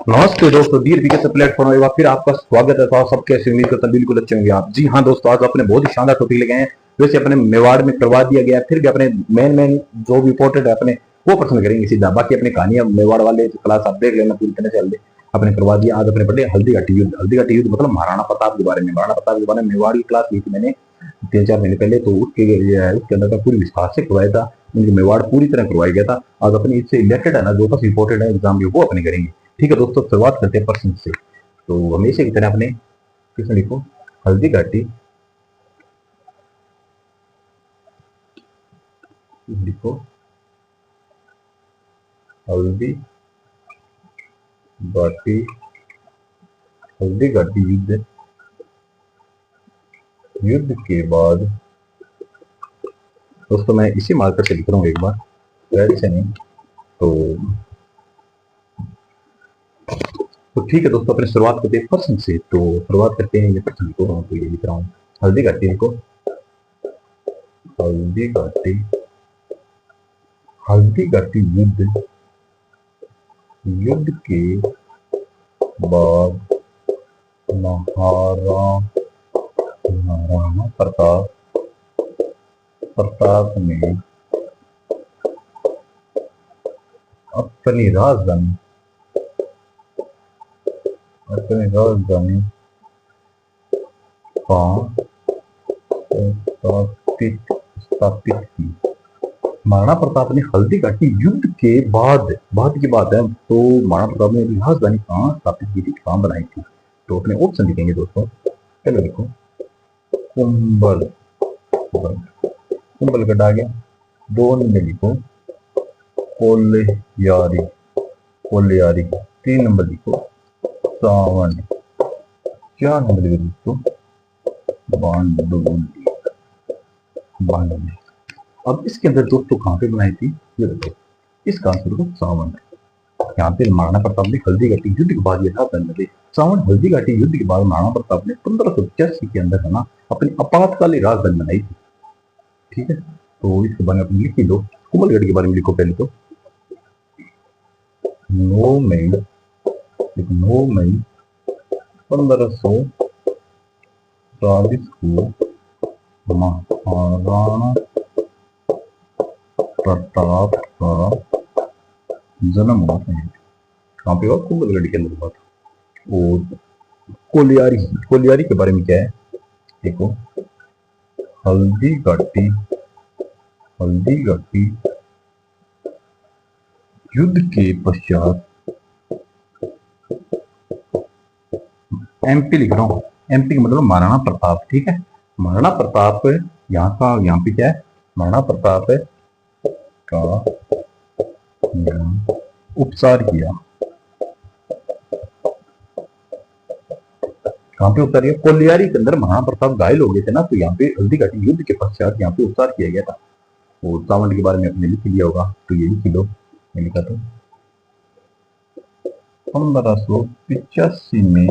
नमस्ते दोस्तों, deer BK platform एक बार फिर आपका स्वागत है। तो आप सबके ऐसे उम्मीद करता बिल्कुल अच्छे होंगे आप। जी हाँ दोस्तों, आज अपने बहुत ही शानदार टॉपिक लेके आए हैं। वैसे अपने मेवाड़ में करवा दिया गया है, फिर भी अपने मेन जो भी इंपॉर्टेंट है अपने वो पसंद करेंगे सीधा। बाकी अपनी कहानियां मेवाड़ वाले क्लास आप देख लेना पूरी तरह से। हल्दी अपने करवा दिया। आज अपने पढ़े हल्दी घाटी युद्ध। हल्दी घाटी युद्ध मतलब महाराणा प्रताप के बारे में। महाराणा प्रताप के बारे में मेवाड़ की क्लास ली थी मैंने 3-4 महीने पहले, तो उसके अंदर का पूरी विस्तार से करवाया था। उनकी मेवाड़ पूरी तरह करवाया गया था। आज अपने इससे रिलेटेड है ना, जो बस इंपॉर्टेंट है एग्जाम में, वो अपने करेंगे। ठीक है दोस्तों, शुरुआत करते हैं प्रश्न से। तो हमेशा की तरह अपने किसने लिखो हल्दी घाटी, लिखो हल्दी घाटी, हल्दी घाटी युद्ध, युद्ध के बाद दोस्तों मैं इसी मार्कर से लिख रहा हूँ एक बार, वैसे से नहीं। तो ठीक है दोस्तों, अपने शुरुआत करते हैं प्रश्न से। तो शुरुआत करते हैं, ये प्रश्न लिखो। तो ये लिख रहा हूँ हल्दी घाटी लिखो। हल्दी घाटी, हल्दी घाटी युद्ध, युद्ध के बाद महाराणा प्रताप ने अपनी राजधानी स्थापित की। महाराणा प्रताप ने हल्दी घाटी युद्ध के बाद की बात है, तो महाराणा प्रताप ने राजधानी कहाँ स्थापित की थी, कहाँ बनाई थी। तो अपने ऑप्शन लिखेंगे दोस्तों। पहले लिखो कुंभलगढ़ आ गया। 2 नंबर लिखो कोलियारी। 3 नंबर लिखो सावन। 4 नंबर लिखो बांडोली। अब इसके अंदर दोस्तों कहाँ पे बनाई थी, ये देखो इसका आंसर होगा सावन। यहाँ पे महाराणा प्रताप ने हल्दी घाटी युद्ध के बाद यह था सावन। हल्दी घाटी युद्ध के बाद महाराणा प्रताप ने 1585 के अंदर है ना अपनी आपातकालीन राजधानी बनाई थी। ठीक है, तो इसके बारे में अपने लिख लो। कुंभलगढ़ के बारे में लिखो पहले तो 9 मई 1540 को महाराणा प्रताप का जन्म हुआ था। कहाँ पे हुआ, कुंभलगढ़ के अंदर हुआ था। और कोलियारी के बारे में क्या है देखो, हल्दी घाटी युद्ध के पश्चात, एमपी लिख रहा हूँ। एमपी का मतलब महाराणा प्रताप। ठीक है, महाराणा प्रताप यहाँ पे क्या है, महाराणा प्रताप का उपचार किया। कहाँ पे उपचार किया, कोलियारी के अंदर महाराणा प्रताप घायल हो गए थे ना, तो यहाँ पे हल्दी घाटी युद्ध के पश्चात यहाँ पे उपचार किया गया था। और सावन के बारे में अपने लिख लिया होगा, तो ये लिख लो। मैं लिखा था 1585 में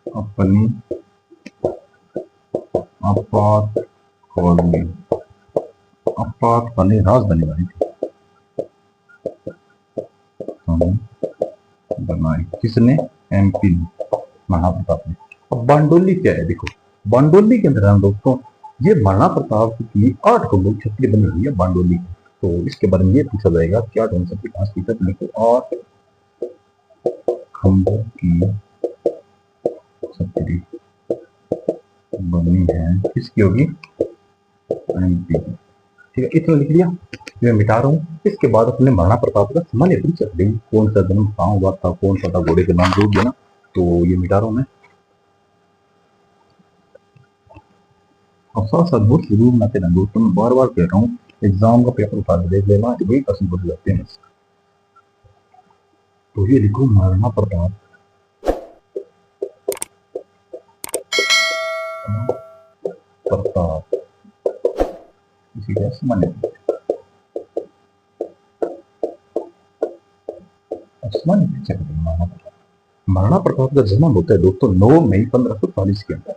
अपनी आपातकालीन राजधानी बनाई किसने, एमपी महाराणा प्रताप ने। अब बांडोली क्या है देखो, बांडोली के अंदर दोस्तों ये महाराणा प्रताप की 8 खंभों की छतरी बनी हुई है बांडोली। तो इसके बारे में ये पूछा जाएगा क्या ढंग से 8 खंभों की छतरी बनी है, किसकी होगी, एमपी। ठीक है, इतना लिख लिया। मैं मिटा रहा हूँ। इसके बाद अपने महाराणा प्रताप का सामान्य परिचय देंगे, कौन सा जन्म कहाँ हुआ था, कौन सा था, घोड़े के नाम जो भी है ना, तो ये मिटा रहा हूँ मैं। और साथ साथ बहुत जरूर ना देना दोस्तों, मैं बार बार कह रहा हूँ, एग्जाम का पेपर उठा देख लेना, वही क्वेश्चन पूछ जाते हैं। तो ये लिखो महाराणा प्रताप इसी का सामान्य महाराणा प्रताप का जन्म होता है दोस्तों 9 मई 1540 के अंदर।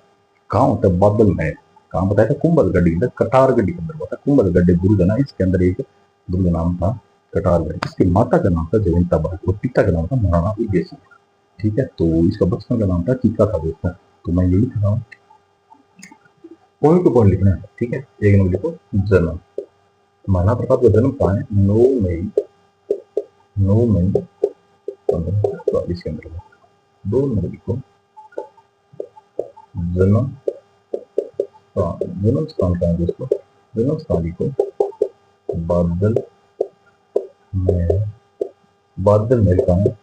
कहाँ होता है, बादल में। कहाँ बताया था, कुंभलगढ़ के अंदर, कटारगढ़ के अंदर होता है। कुंभलगढ़ दुर्ग है ना, इसके अंदर एक दुर्ग नाम था कटारगढ़। इसकी माता का नाम था जयंता बाई और पिता का नाम था महाराणा उदय सिंह। ठीक है, तो इसका बचपन का नाम था टीका था दोस्तों। तो मैं ये लिख रहा हूँ, पॉइंट टू पॉइंट लिखना है। ठीक है, एक नंबर लिखो जन्म। महाराणा प्रताप का जन्म कहाँ है? 9 मई 1540 के अंदर। 2 नंबर लिखो जन्म जन्म स्थान कहाँ है दोस्तों? जन्म स्थान लिखो बादल में, बादल महल कहाँ है?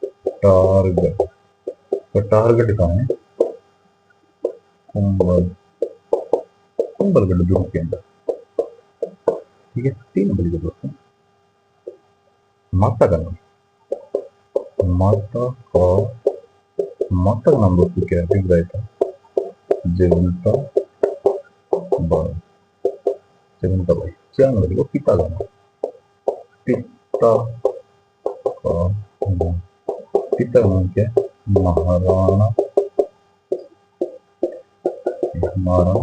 कटारगढ़। कटारगढ़ कहाँ है? कुंभलगढ़ दुर्ग के अंदर। ठीक है, 3 नंबर लिखो दोस्तों माता का नाम। माता का नाम दोस्तों क्या है? था Jaiwanta by. Jaiwanta by. 4 number लिखो पिता का नाम। पिता का नाम, पिता का नाम क्या है? महाराणा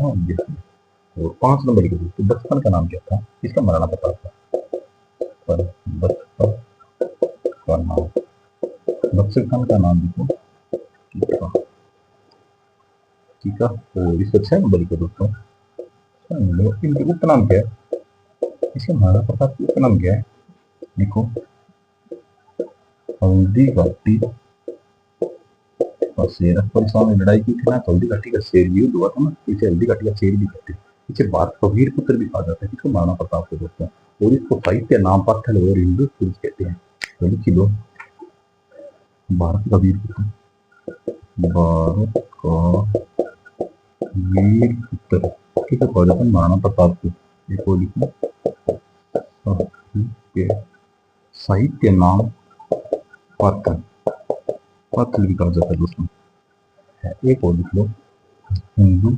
उदय सिंह। और 5 नंबर लिखो दोस्तों बचपन का नाम क्या था? इसका महाराणा प्रताप था। बचपन का नाम, बचपन का नाम लिखो ठीक है। और इसका 6 नंबर लिखो दोस्तों इनके उपनाम क्या है? इसके महाराणा प्रताप के उपनाम क्या है? लिखो हल्दी घाटी और शेर। अकबर सामने लड़ाई की थी ना, हल्दी घाटी का शेर युद्ध हुआ था ना, इसे हल्दी घाटी का शेर भी कहते हैं। इसे भारत का वीर पुत्र भी कहा जाता है इसको महाराणा प्रताप को दोस्तों। और इसको साहित्य नाम पाथल और हिंदू पुरुष कहते हैं। तो लिखी लो भारत का वीर पुत्र, भारत का वीर पुत्र किसे कहा जाता है? महाराणा प्रताप को। देखो लिखो साहित्य नाम पाथल, पाथल भी कहा जाता है दोस्तों। एक और लिख लो हिंदुओं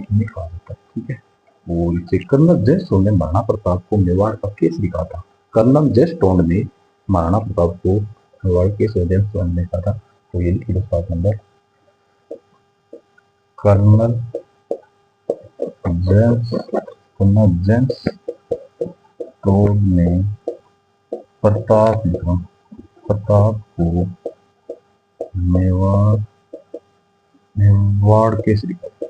भी कहा जाता है। ठीक है, और इसे कर्नल जयस्टोन ने महाराणा प्रताप को मेवाड़ का केस लिखा था। कर्नल जयस्टोन ने महाराणा प्रताप को मेवाड़ केस ने कहा था। तो ये लिखी लो 7 नंबर कर्नल जयस्टोन ने प्रताप को मेवाड़ केस लिखा था।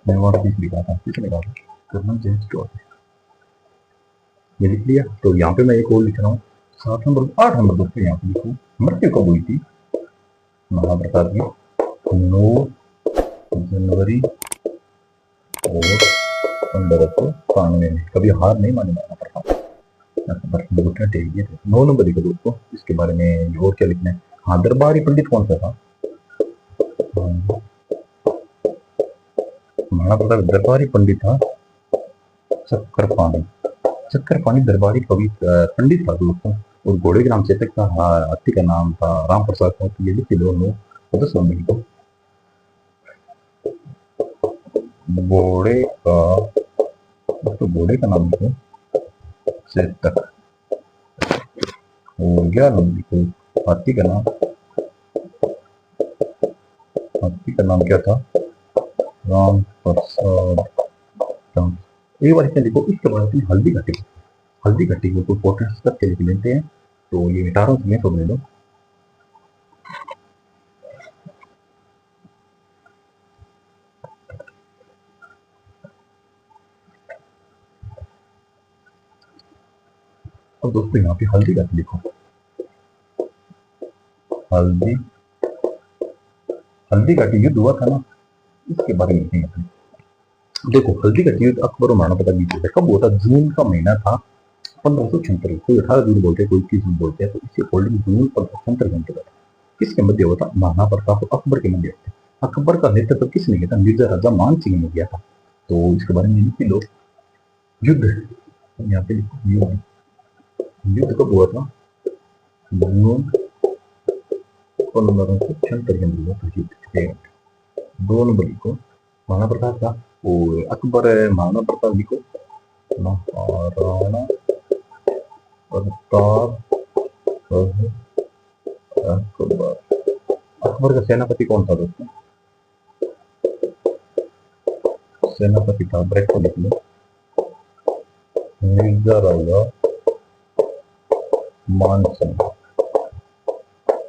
मेवाड़ केस लिखा था, किसने कहा था? कर्नल जयस्टोन। ये लिख लिया। तो यहाँ पे मैं एक और लिख रहा हूँ 7 नंबर 8 नंबर दोस्तों यहाँ पे लिखूँ मृत्यु कब हुई थी महाराणा प्रताप की? 9 जनवरी और 1591 में। कभी हार नहीं मानी महाराणा प्रताप। 9 नंबर लिखो दोस्तों इसके बारे में और क्या लिखना है? हाँ, दरबारी पंडित कौन सा था? महाराणा प्रताप दरबारी पंडित था चक्करपाणी दरबारी कवि पंडित था दोस्तों। और घोड़े के नाम चेतक था, हाथी का नाम था राम प्रसाद था। तो ये लिख दोनों 10 नंबर लिखो घोड़े का नाम लिखो चेतक। और 11 नंबर लिखो हाथी का नाम क्या था? राम प्रसाद। एक बार इसमें लिखो इसके बाद हल्दी घाटी को इंपोर्टेंस करके लिख लेते हैं। तो ये 18 में तो ले लो। अब दोस्तों यहाँ पे हल्दी घाटी लिखो। हल्दी घाटी युद्ध हुआ था ना, इसके बारे में लिखेंगे। देखो हल्दी घाटी युद्ध अकबर और महाराणा प्रताप बीच में कब हुआ था? जून का महीना था 1576। कोई 18 जून बोलते हैं, कोई 21 जून बोलते हैं। तो इसे अकॉर्डिंग जून 1576 घंटे था। किसके मध्य हुआ था? महाराणा प्रताप और अकबर के मध्य। अकबर का नेतृत्व किसने किया था? मिर्जा राजा मान सिंह ने किया था। तो इसके बारे में लिख लो युद्ध। यहाँ पे युद्ध कब हुआ था? जून 1576 के अंदर हुआ था युद्ध। 2 नंबर लिखो महाराणा प्रताप का। और अकबर महाराणा प्रताप लिखो महाराणा प्रताप अकबर अकबर का सेनापति कौन था दोस्तों? सेनापति था, ब्रेक को लिख लो, मिर्जा राजा मानसिंह,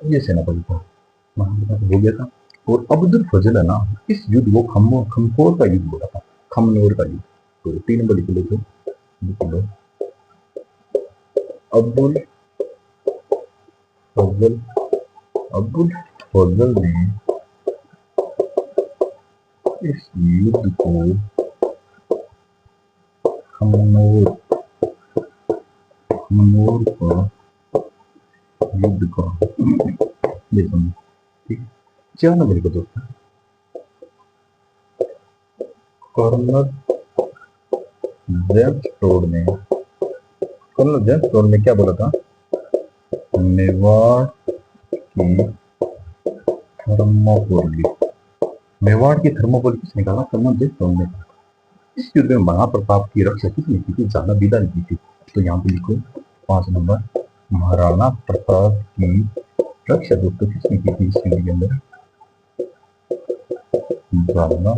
ये सेनापति था। महाराजा हो गया था। और अब्दुल फजल है ना, इस युद्ध को खमखोर का युद्ध बोला था, खमनोर का युद्ध। तो 3 नंबर लिख लो, लिख लो अब्दुल फजल। अब्दुल फजल ने इस युद्ध को खमनोर का युद्ध का, ये समझो, ठीक है। 4 नंबर लिखो दोस्तों, कर्नल जेम्स टोड ने क्या बोला था? मेवाड़ की थर्मोपोली, मेवाड़ की थर्मोपोली किसने कहा? कर्नल जेम्स टोड ने। इस युद्ध में महाप्रताप की रक्षा किसने की थी? ज्यादा विदा नहीं की थी। तो यहाँ पे लिखो 5 नंबर, महाराणा प्रताप की रक्षा दोस्तों किसने की थी? इस युद्ध के अंदर ज्यादा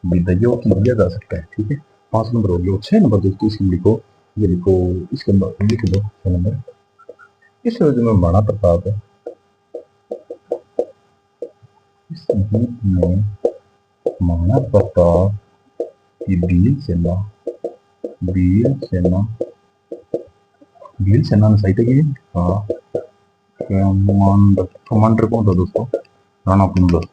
विदाइयों की दिया जा सकता है, ठीक है। 5 नंबर हो गया। 6 नंबर दोस्तों इसमें लिखो, ये लिखो, इसके अंदर लिख दो 6 नंबर। इस युद्ध में महाराणा प्रताप है, इस युद्ध में महाराणा प्रताप की वीर सेना ने सही की। हाँ, कमांडर कौन था दोस्तों? राणा कुंदन।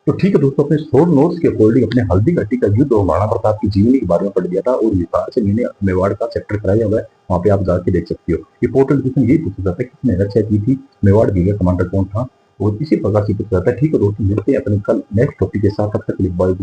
तो ठीक है दोस्तों, अपने शॉर्ट नोट्स के अकॉर्डिंग अपने हल्दी घाटी का युद्ध और महाराणा प्रताप की जीवनी के बारे में पढ़ लिया था, और विस्तार से मैंने मेवाड़ का चैप्टर कराया हुआ है, वहाँ पे आप जाके देख सकते हो। इंपोर्टेंट क्वेश्चन यही पूछा जाता है, किसने रक्षा की थी, मेवाड़ के कमांडर कौन था, और इसी प्रकार से पूछा जाता है। ठीक है दोस्तों, मिलते हैं अपने कल नेक्स्ट टॉपिक के साथ, तब तक के लिए बाय।